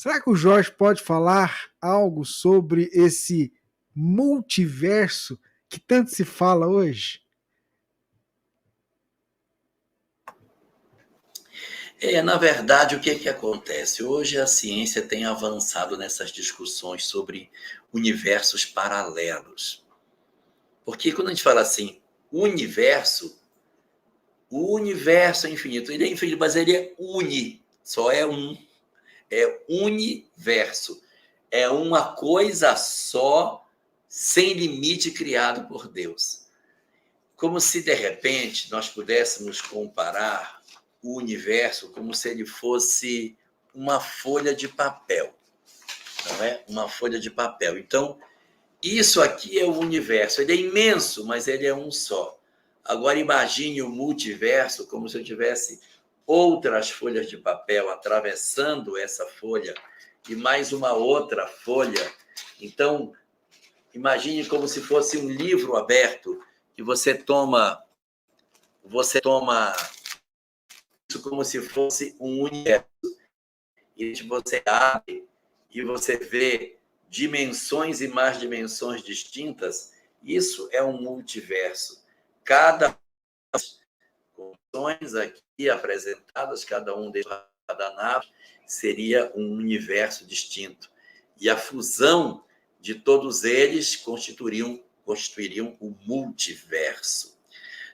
Será que o Jorge pode falar algo sobre esse multiverso que tanto se fala hoje? Na verdade, o que é que acontece? Hoje a ciência tem avançado nessas discussões sobre universos paralelos. Porque quando a gente fala assim, universo, o universo é infinito. Ele é infinito, mas ele é só é um. É universo. É uma coisa só, sem limite, criado por Deus. Como se, de repente, nós pudéssemos comparar o universo como se ele fosse uma folha de papel, não é? Uma folha de papel. Então, isso aqui é o universo. Ele é imenso, mas ele é um só. Agora, imagine o multiverso como se eu tivesse outras folhas de papel atravessando essa folha e mais uma outra folha. Então, imagine como se fosse um livro aberto que você toma isso como se fosse um universo. E você abre e você vê dimensões e mais dimensões distintas. Isso é um multiverso. Cada condições aqui apresentadas, cada um deles da nave, seria um universo distinto. E a fusão de todos eles constituiriam o multiverso.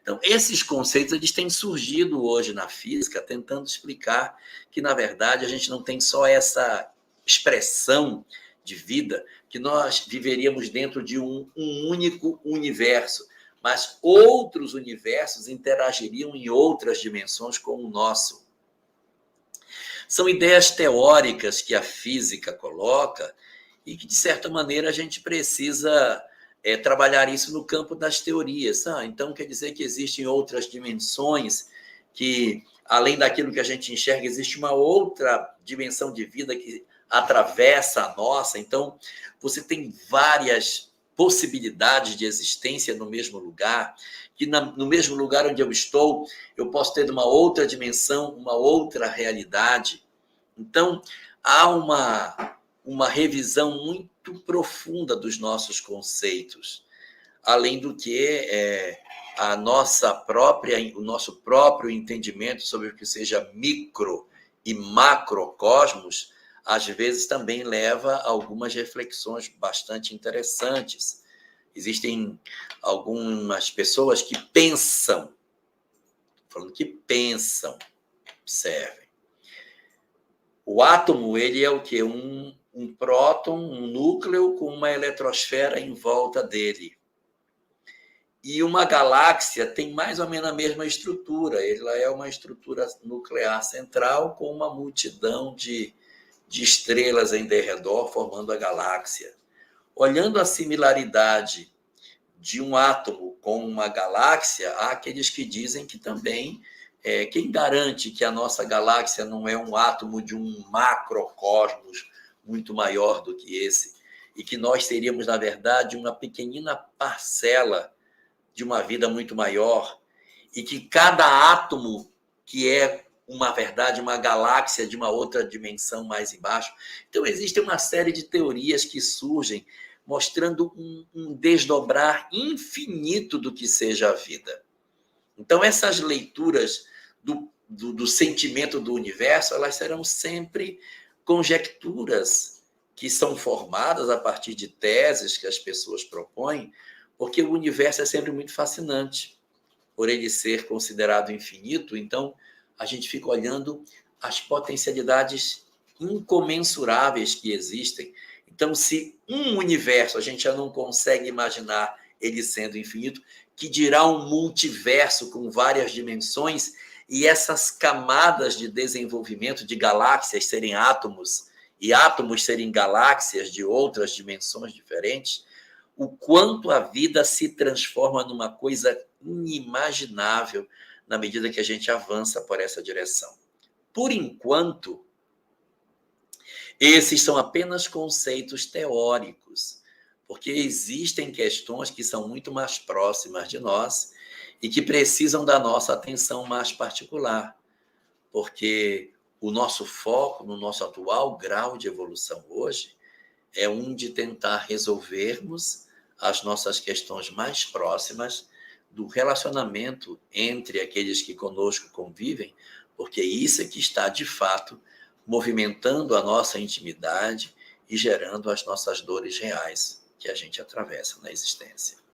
Então, esses conceitos eles têm surgido hoje na física, tentando explicar que, na verdade, a gente não tem só essa expressão de vida, que nós viveríamos dentro de um único universo, mas outros universos interagiriam em outras dimensões com o nosso. São ideias teóricas que a física coloca e que, de certa maneira, a gente precisa trabalhar isso no campo das teorias. Então, quer dizer que existem outras dimensões, que, além daquilo que a gente enxerga, existe uma outra dimensão de vida que atravessa a nossa. Então, você tem várias possibilidades de existência no mesmo lugar, que no mesmo lugar onde eu estou, eu posso ter uma outra dimensão, uma outra realidade. Então, há uma revisão muito profunda dos nossos conceitos, além do que o nosso próprio entendimento sobre o que seja micro e macrocosmos, às vezes também leva a algumas reflexões bastante interessantes. Existem algumas pessoas que pensam, observem. O átomo, ele é o quê? Um próton, um núcleo com uma eletrosfera em volta dele. E uma galáxia tem mais ou menos a mesma estrutura. Ela é uma estrutura nuclear central com uma multidão de estrelas em derredor, formando a galáxia. Olhando a similaridade de um átomo com uma galáxia, há aqueles que dizem que também quem garante que a nossa galáxia não é um átomo de um macrocosmos muito maior do que esse, e que nós seríamos, na verdade, uma pequenina parcela de uma vida muito maior, e que cada átomo, que é uma verdade, uma galáxia de uma outra dimensão mais embaixo. Então, existe uma série de teorias que surgem mostrando um desdobrar infinito do que seja a vida. Então, essas leituras do sentimento do universo, elas serão sempre conjecturas que são formadas a partir de teses que as pessoas propõem, porque o universo é sempre muito fascinante, por ele ser considerado infinito. Então, a gente fica olhando as potencialidades incomensuráveis que existem. Então, se um universo a gente já não consegue imaginar ele sendo infinito, que dirá um multiverso com várias dimensões, e essas camadas de desenvolvimento de galáxias serem átomos e átomos serem galáxias de outras dimensões diferentes, o quanto a vida se transforma numa coisa inimaginável na medida que a gente avança por essa direção. Por enquanto, esses são apenas conceitos teóricos, porque existem questões que são muito mais próximas de nós e que precisam da nossa atenção mais particular, porque o nosso foco, no nosso atual grau de evolução hoje, é um de tentar resolvermos as nossas questões mais próximas do relacionamento entre aqueles que conosco convivem, porque isso é que está, de fato, movimentando a nossa intimidade e gerando as nossas dores reais que a gente atravessa na existência.